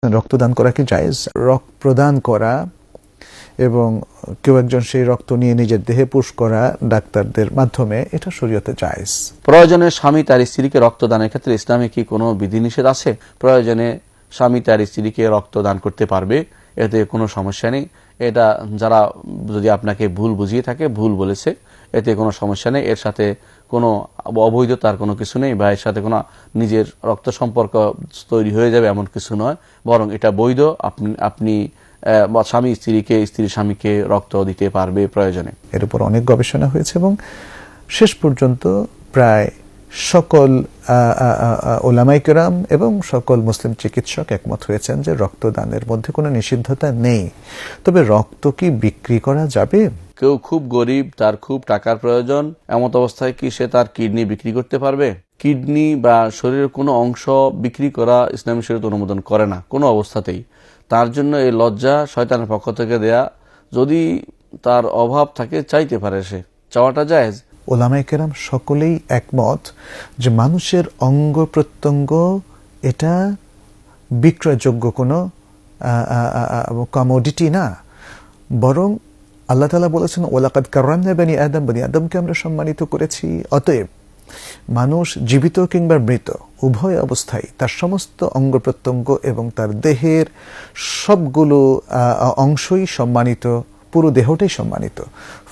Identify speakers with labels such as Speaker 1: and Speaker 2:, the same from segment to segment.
Speaker 1: রক্তদান করা কি জায়েজ? রক্ত প্রদান করা এবং কেউ একজন সেই রক্ত নিয়ে নিজের দেহে পুশ করা ডাক্তারদের মাধ্যমে, এটা শরীয়তে জায়েজ।
Speaker 2: প্রয়োজনে স্বামী তার স্ত্রীকে রক্তদানের ক্ষেত্রে ইসলামে কি কোনো বিধিনিষেধ আছে? প্রয়োজনে স্বামী তার স্ত্রীকে রক্তদান করতে পারবে, এতে কোনো সমস্যা নেই। এটা যারা যদি আপনাকে ভুল বুঝিয়ে থাকে, ভুল বলেছে, এতে কোনো সমস্যা নেই। এর সাথে কোনো অবৈধতার কোনো কিছু নেই বা এর সাথে কোনো নিজের রক্ত সম্পর্ক তৈরি হয়ে যাবে এমন কিছু নয়, বরং এটা বৈধ। আপনি স্বামী স্ত্রীকে, স্ত্রী স্বামীকে রক্ত দিতে পারবে প্রয়োজনে।
Speaker 1: এর উপর অনেক গবেষণা হয়েছে এবং শেষ পর্যন্ত প্রায় সকল ওলামায়ে কেরাম এবং সকল মুসলিম চিকিৎসক একমত হয়েছেন যে রক্তদানের মধ্যে কোনো নিষিদ্ধতা নেই। তবে রক্ত কি বিক্রি করা যাবে?
Speaker 2: কেউ খুব গরিব, তার খুব টাকার প্রয়োজন, এমত অবস্থায় কি সে তার কিডনি বিক্রি করতে পারবে? কিডনি বা শরীরের কোনো অংশ বিক্রি করা ইসলামী শরীয়ত অনুমোদন করে না কোনো অবস্থাতেই। তার জন্য এই লজ্জা শয়তানের পক্ষ থেকে দেয়া। যদি তার অভাব থাকে চাইতে পারে, সে চাওয়াটা জায়েজ।
Speaker 1: ওলামায়ে কেরাম সকলেই একমত যে মানুষের অঙ্গ প্রত্যঙ্গ এটা বিক্রয়যোগ্য কোনো কমোডিটি না, বরং আল্লাহ তাআলা বলেছেন ওয়ালাকাদ কাররামনা বনি আদম, বনি আদমকে আমরা সম্মানিত করেছি। অতএব মানুষ জীবিত কিংবা মৃত উভয় অবস্থায় তার সমস্ত অঙ্গ প্রত্যঙ্গ এবং তার দেহের সবগুলো অংশই সম্মানিত, পুরো দেহটাই সম্মানিত।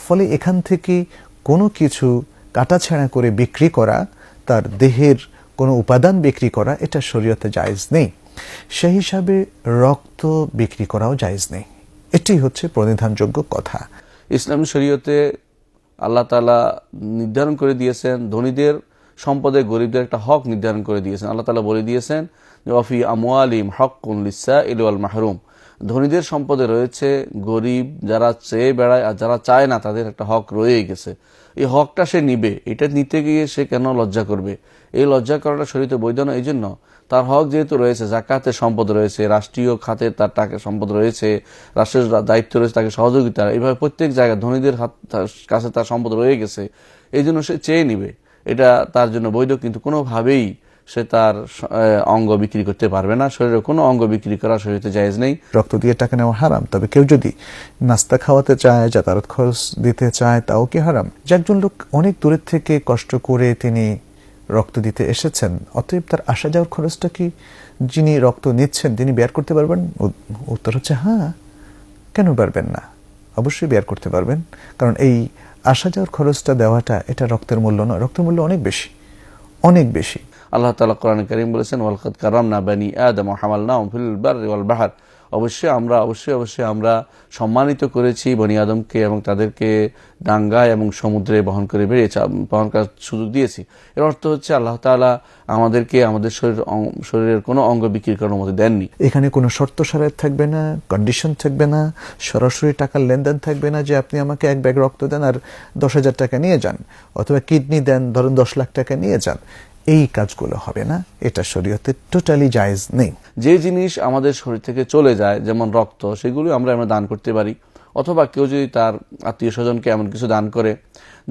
Speaker 1: ফলে এখান থেকে কোনো কিছু কাটাছেঁড়া করে বিক্রি করা, তার দেহের কোনো উপাদান বিক্রি করা, এটা শরীয়তে জায়েজ নেই। সেই হিসাবে রক্ত বিক্রি করাও জায়েজ নেই। এটি হচ্ছে প্রণিধানযোগ্য কথা।
Speaker 2: ইসলামী শরীয়তে আল্লাহ তাআলা নির্ধারণ করে দিয়েছেন ধনীদের সম্পদে গরিবদের একটা হক নির্ধারণ করে দিয়েছেন। আল্লাহ তাআলা বলে দিয়েছেন যে ওয়াফি আমওয়ালিহিম হাক্কুন লিসসাইলি ওয়াল মাহরুম, ধনীদের সম্পদে রয়েছে, গরিব যারা চেয়ে বেড়ায় আর যারা চায় না তাদের একটা হক রয়েই গেছে। এই হকটা সে নিবে, এটা নিতে গিয়ে সে কেন লজ্জা করবে? এই লজ্জা করাটা শরীয়তে বৈধ না। এই জন্য তার হক যেহেতু রয়েছে, জাকাতের সম্পদ রয়েছে, রাষ্ট্রীয় খাতে তার টাকা সম্পদ রয়েছে, রাষ্ট্রের দায়িত্ব রয়েছে তাকে সহযোগিতা, এইভাবে প্রত্যেক জায়গায় ধনীদের কাছে তার সম্পদ রয়ে গেছে, এই জন্য সে চেয়ে নিবে, এটা তার জন্য বৈধ। কিন্তু কোনোভাবেই সে তার অঙ্গ বিক্রি করতে পারবে না। শরীরের কোনো অঙ্গ বিক্রি করা শরীয়তে জায়েজ নেই।
Speaker 1: রক্ত দিয়ে টাকা নেওয়া হারাম, তবে কেউ যদি নাস্তা খাওয়াতে চায়, যাতায়াত খরচ দিতে চায়, তাও কি হারাম? যে একজন লোক অনেক দূরের থেকে কষ্ট করে তিনি রক্ত দিতে এসেছেন, অতএব তার আসা যাওয়ার খরচটা কি যিনি রক্ত নিচ্ছেন তিনি বের করতে পারবেন? উত্তর হচ্ছে হ্যাঁ। কেন পারবেন না? অবশ্যই বের করতে পারবেন, কারণ এই আসা যাওয়ার খরচটা দেওয়াটা এটা রক্তের মূল্য নয়, রক্তের মূল্য অনেক বেশি, অনেক বেশি।
Speaker 2: আল্লাহ তাআলা কোরআনে কারীম বলেছেন ওয়ালাকাদ কাররামনা বনি আদম ওয়া হামালনাহুম ফিল বাররি ওয়াল বাহর, অবশ্যই আমরা সম্মানিত করেছি বনি আদমকে এবং তাদেরকে ডাঙ্গায় এবং সমুদ্রে বহন করার সুযোগ দিয়েছি। এর অর্থ হচ্ছে আল্লাহ তাআলা আমাদেরকে আমাদের শরীরের কোনো অঙ্গ বিক্রি করার অনুমতি দেননি।
Speaker 1: এখানে কোনো শর্ত শরাত থাকবে না, কন্ডিশন থাকবে না, সরাসরি টাকার লেনদেন থাকবে না যে আপনি আমাকে এক ব্যাগ রক্ত দেন আর 10,000 টাকা নিয়ে যান, অথবা কিডনি দেন ধরুন 10 লাখ টাকা নিয়ে যান। এই কাজগুলো হবে না, এটা শরীয়তে টোটালি জায়েজ নেই।
Speaker 2: যে জিনিস আমাদের শরীর থেকে চলে যায় যেমন রক্ত, সেগুলো আমরা দান করতে পারি, অথবা কেউ যদি তার আত্মীয় স্বজনকে এমন কিছু দান করে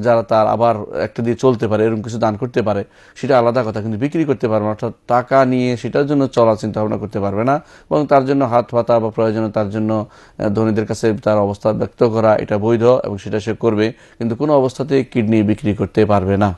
Speaker 2: যারা তার আবার একটা দিয়ে চলতে পারে, এরকম কিছু দান করতে পারে, সেটা আলাদা কথা। কিন্তু বিক্রি করতে পারবে না, অর্থাৎ টাকা নিয়ে সেটার জন্য চলা চিন্তা ভাবনা করতে পারবে না, এবং তার জন্য হাত পাতা বা প্রয়োজনে তার জন্য ধনীদের কাছে তার অবস্থা ব্যক্ত করা এটা বৈধ এবং সেটা সে করবে, কিন্তু কোনো অবস্থাতেই কিডনি বিক্রি করতে পারবে না।